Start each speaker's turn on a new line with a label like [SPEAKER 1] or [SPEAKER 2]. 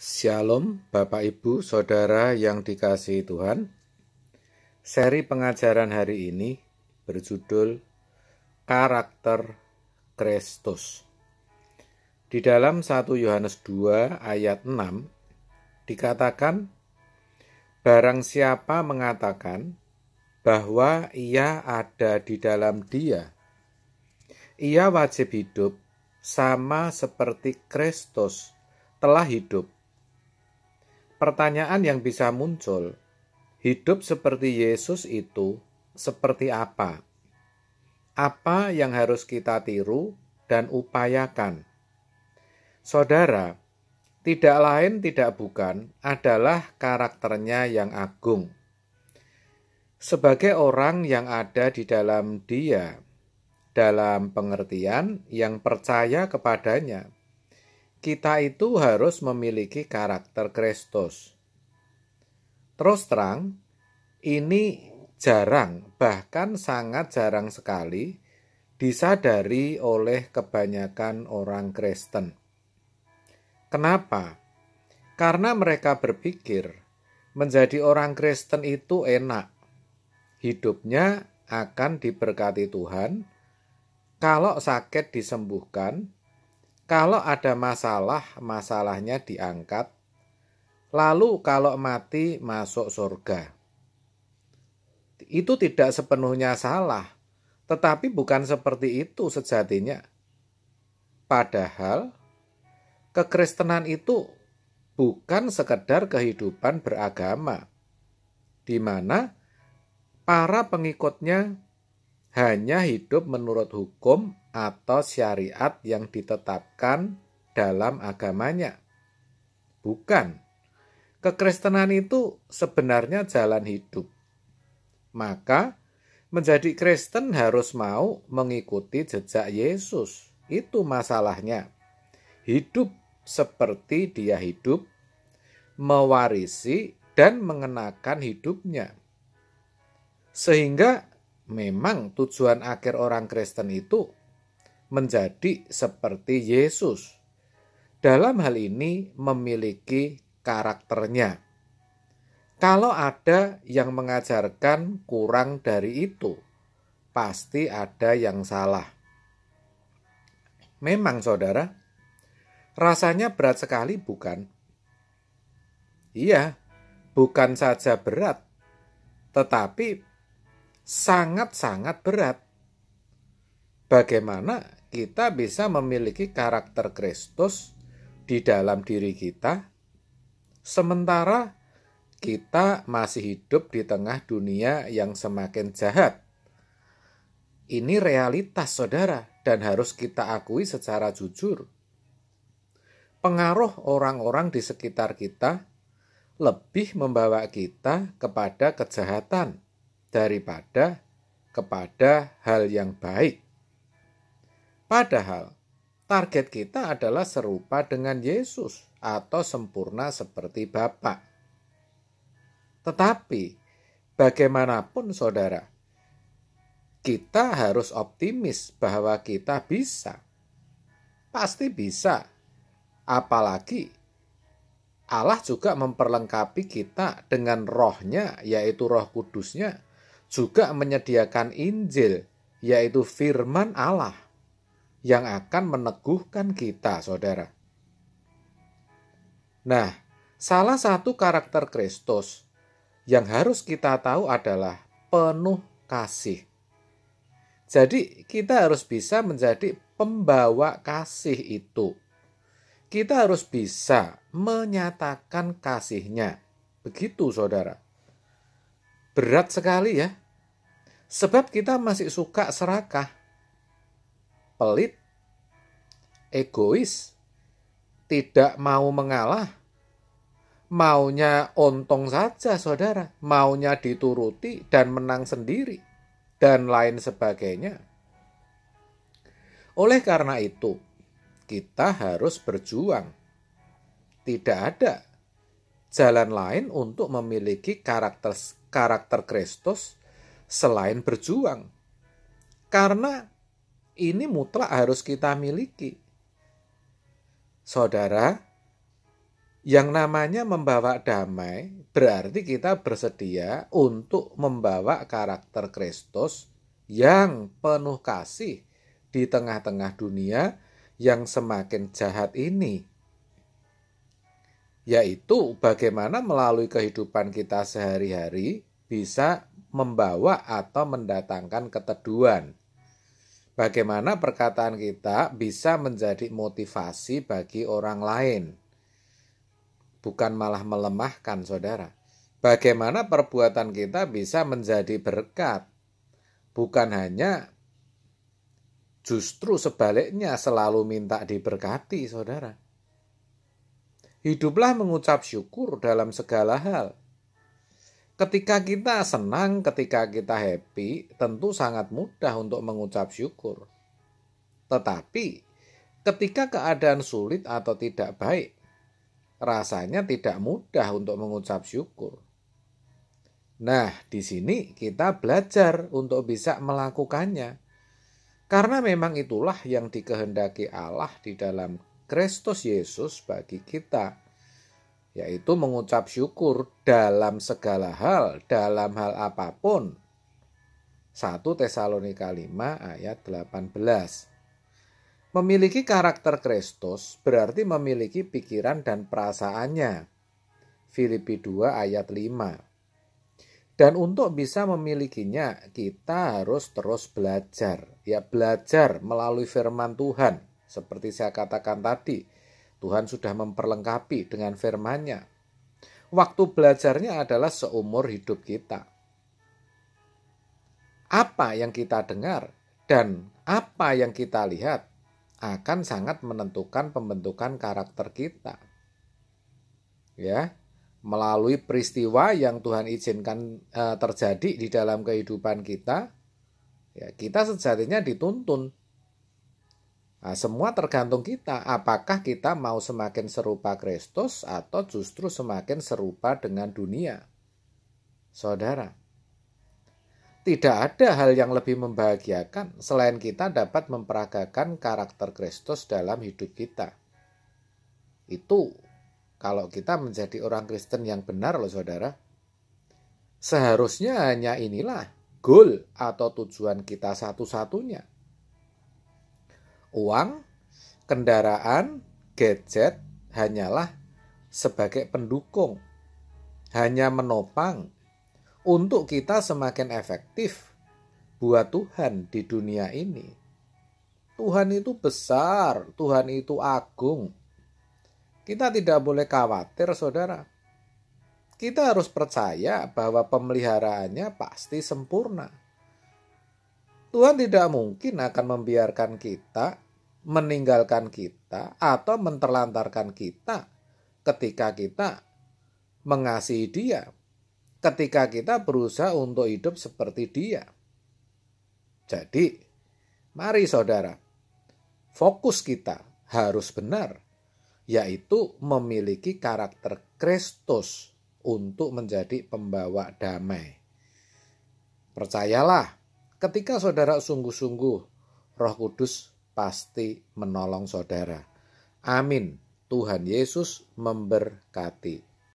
[SPEAKER 1] Shalom Bapak Ibu Saudara yang dikasihi Tuhan. Seri pengajaran hari ini berjudul Karakter Kristus. Di dalam 1 Yohanes 2 ayat 6 dikatakan, barang siapa mengatakan bahwa ia ada di dalam Dia, ia wajib hidup sama seperti Kristus telah hidup. Pertanyaan yang bisa muncul, hidup seperti Yesus itu seperti apa? Apa yang harus kita tiru dan upayakan? Saudara, tidak lain tidak bukan adalah karakternya yang agung. Sebagai orang yang ada di dalam Dia, dalam pengertian yang percaya kepadanya, kita itu harus memiliki karakter Kristus. Terus terang, ini jarang, bahkan sangat jarang sekali disadari oleh kebanyakan orang Kristen. Kenapa? Karena mereka berpikir menjadi orang Kristen itu enak. Hidupnya akan diberkati Tuhan, kalau sakit disembuhkan, kalau ada masalah, masalahnya diangkat. Lalu kalau mati masuk surga. Itu tidak sepenuhnya salah, tetapi bukan seperti itu sejatinya. Padahal kekristenan itu bukan sekedar kehidupan beragama, di mana para pengikutnya hanya hidup menurut hukum atau syariat yang ditetapkan dalam agamanya. Bukan. Kekristenan itu sebenarnya jalan hidup. Maka menjadi Kristen harus mau mengikuti jejak Yesus. Itu masalahnya. Hidup seperti Dia hidup, mewarisi dan mengenakan hidupnya. Sehingga memang tujuan akhir orang Kristen itu menjadi seperti Yesus. Dalam hal ini memiliki karakternya. Kalau ada yang mengajarkan kurang dari itu, pasti ada yang salah. Memang saudara, rasanya berat sekali bukan? Iya, bukan saja berat, tetapi sangat-sangat berat. Bagaimana kita bisa memiliki karakter Kristus di dalam diri kita, sementara kita masih hidup di tengah dunia yang semakin jahat. Ini realitas saudara, dan harus kita akui secara jujur. Pengaruh orang-orang di sekitar kita lebih membawa kita kepada kejahatan daripada kepada hal yang baik. Padahal target kita adalah serupa dengan Yesus atau sempurna seperti Bapa. Tetapi bagaimanapun saudara, kita harus optimis bahwa kita bisa. Pasti bisa. Apalagi Allah juga memperlengkapi kita dengan rohnya, yaitu Roh Kudusnya, juga menyediakan Injil, yaitu firman Allah, yang akan meneguhkan kita, saudara. Nah, salah satu karakter Kristus yang harus kita tahu adalah penuh kasih. Jadi, kita harus bisa menjadi pembawa kasih itu. Kita harus bisa menyatakan kasihnya. Begitu, saudara. Berat sekali ya. Sebab kita masih suka serakah, pelit, egois, tidak mau mengalah, maunya ontong saja saudara, maunya dituruti dan menang sendiri, dan lain sebagainya. Oleh karena itu, kita harus berjuang. Tidak ada jalan lain untuk memiliki karakter Kristus selain berjuang. Karena ini mutlak harus kita miliki. Saudara, Yang namanya membawa damai berarti kita bersedia untuk membawa karakter Kristus yang penuh kasih di tengah-tengah dunia yang semakin jahat ini. Yaitu bagaimana melalui kehidupan kita sehari-hari bisa membawa atau mendatangkan keteduhan. Bagaimana perkataan kita bisa menjadi motivasi bagi orang lain. Bukan malah melemahkan, saudara. Bagaimana perbuatan kita bisa menjadi berkat. Bukan hanya justru sebaliknya selalu minta diberkati, saudara. Hiduplah mengucap syukur dalam segala hal. Ketika kita senang, ketika kita happy, tentu sangat mudah untuk mengucap syukur. Tetapi ketika keadaan sulit atau tidak baik, rasanya tidak mudah untuk mengucap syukur. Nah, di sini kita belajar untuk bisa melakukannya. Karena memang itulah yang dikehendaki Allah di dalam Kristus Yesus bagi kita, yaitu mengucap syukur dalam segala hal, dalam hal apapun. 1 Tesalonika 5 ayat 18. Memiliki karakter Kristus berarti memiliki pikiran dan perasaannya. Filipi 2 ayat 5. Dan untuk bisa memilikinya, kita harus terus belajar. Ya, belajar melalui firman Tuhan. Seperti saya katakan tadi, Tuhan sudah memperlengkapi dengan firman-Nya. Waktu belajarnya adalah seumur hidup kita. Apa yang kita dengar dan apa yang kita lihat akan sangat menentukan pembentukan karakter kita. Ya, melalui peristiwa yang Tuhan izinkan terjadi di dalam kehidupan kita, ya, kita sejatinya dituntun. Nah, semua tergantung kita, apakah kita mau semakin serupa Kristus atau justru semakin serupa dengan dunia. Saudara, tidak ada hal yang lebih membahagiakan selain kita dapat memperagakan karakter Kristus dalam hidup kita. Itu kalau kita menjadi orang Kristen yang benar loh, saudara. Seharusnya hanya inilah goal atau tujuan kita satu-satunya. Uang, kendaraan, gadget hanyalah sebagai pendukung, hanya menopang untuk kita semakin efektif buat Tuhan di dunia ini. Tuhan itu besar, Tuhan itu agung. Kita tidak boleh khawatir, saudara. Kita harus percaya bahwa pemeliharaannya pasti sempurna. Tuhan tidak mungkin akan membiarkan kita, meninggalkan kita, atau menterlantarkan kita ketika kita mengasihi Dia, ketika kita berusaha untuk hidup seperti Dia. Jadi, mari saudara, fokus kita harus benar, yaitu memiliki karakter Kristus untuk menjadi pembawa damai. Percayalah, ketika saudara sungguh-sungguh, Roh Kudus pasti menolong saudara. Amin. Tuhan Yesus memberkati.